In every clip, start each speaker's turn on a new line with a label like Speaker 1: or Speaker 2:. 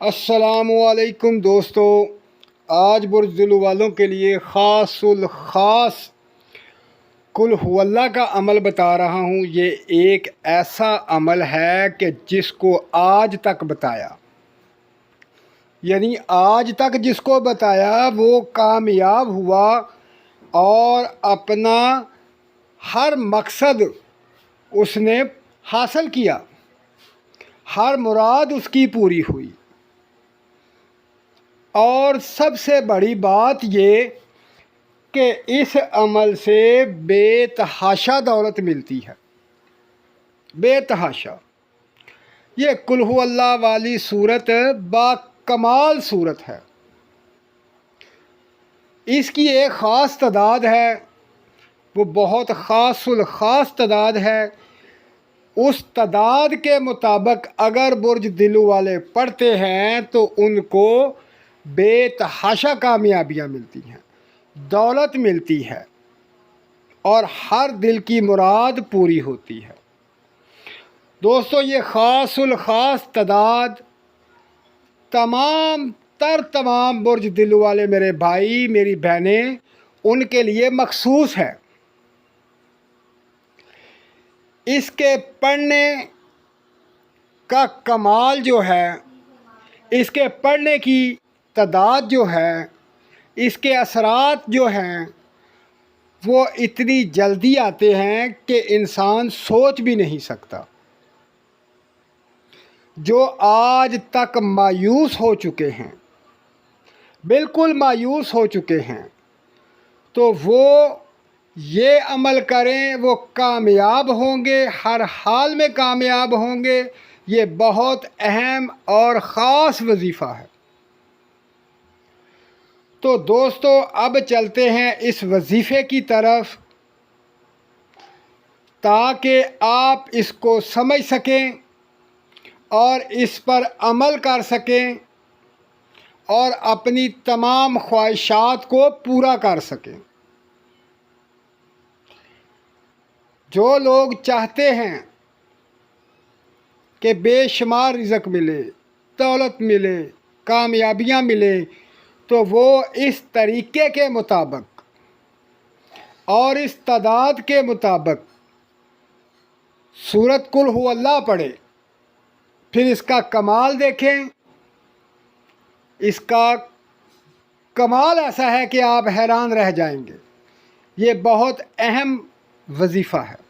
Speaker 1: السلام علیکم دوستو، آج برج ذیل والوں کے لیے خاص الخاص قل هو اللہ کا عمل بتا رہا ہوں۔ یہ ایک ایسا عمل ہے کہ جس کو آج تک بتایا، یعنی آج تک جس کو بتایا وہ کامیاب ہوا اور اپنا ہر مقصد اس نے حاصل کیا، ہر مراد اس کی پوری ہوئی۔ اور سب سے بڑی بات یہ کہ اس عمل سے بے تحاشا دولت ملتی ہے، بے تحاشا۔ یہ قل هو اللہ والی صورت با کمال صورت ہے۔ اس کی ایک خاص تعداد ہے، وہ بہت خاص الخاص تعداد ہے۔ اس تعداد کے مطابق اگر برج ذیل والے پڑھتے ہیں تو ان کو بے تحاشا کامیابیاں ملتی ہیں، دولت ملتی ہے اور ہر دل کی مراد پوری ہوتی ہے۔ دوستو، یہ خاص الخاص تعداد تمام برج ذیل والے میرے بھائی میری بہنیں ان کے لیے مخصوص ہے۔ اس کے پڑھنے کا کمال جو ہے، اس کے پڑھنے کی تعداد جو ہے، اس کے اثرات جو ہیں وہ اتنی جلدی آتے ہیں کہ انسان سوچ بھی نہیں سکتا۔ جو آج تک مایوس ہو چکے ہیں، بالکل مایوس ہو چکے ہیں، تو وہ یہ عمل کریں، وہ کامیاب ہوں گے، ہر حال میں کامیاب ہوں گے۔ یہ بہت اہم اور خاص وظیفہ ہے۔ تو دوستو، اب چلتے ہیں اس وظیفے کی طرف تاکہ آپ اس کو سمجھ سکیں اور اس پر عمل کر سکیں اور اپنی تمام خواہشات کو پورا کر سکیں۔ جو لوگ چاہتے ہیں کہ بے شمار رزق ملے، دولت ملے، کامیابیاں ملے، تو وہ اس طریقے کے مطابق اور اس تعداد کے مطابق سورت قل هو اللہ پڑھے، پھر اس کا کمال دیکھیں۔ اس کا کمال ایسا ہے کہ آپ حیران رہ جائیں گے۔ یہ بہت اہم وظیفہ ہے۔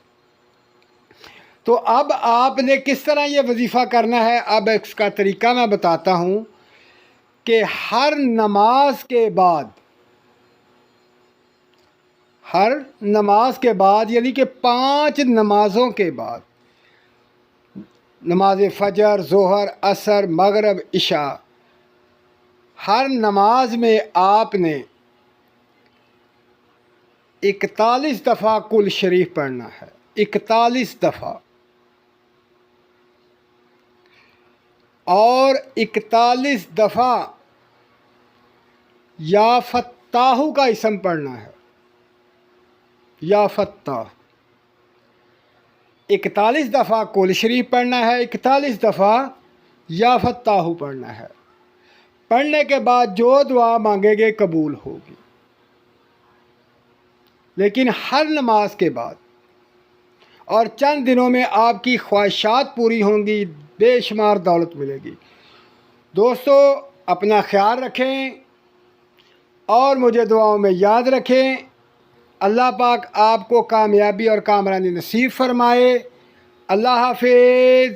Speaker 1: تو اب آپ نے کس طرح یہ وظیفہ کرنا ہے، اب اس کا طریقہ میں بتاتا ہوں کہ ہر نماز کے بعد یعنی کہ 5 نمازوں کے بعد، نماز فجر، ظہر، عصر، مغرب، عشاء، ہر نماز میں آپ نے 41 دفعہ قل شریف پڑھنا ہے، 41 دفعہ، اور 41 دفعہ یا فتاح کا اسم پڑھنا ہے، یا فتاح۔ 41 دفعہ قل شریف پڑھنا ہے، 41 دفعہ یا فتاح پڑھنا ہے۔ پڑھنے کے بعد جو دعا مانگیں گے قبول ہوگی، لیکن ہر نماز کے بعد، اور چند دنوں میں آپ کی خواہشات پوری ہوں گی، بے شمار دولت ملے گی۔ دوستو، اپنا خیال رکھیں اور مجھے دعاؤں میں یاد رکھیں۔ اللہ پاک آپ کو کامیابی اور کامرانی نصیب فرمائے۔ اللہ حافظ۔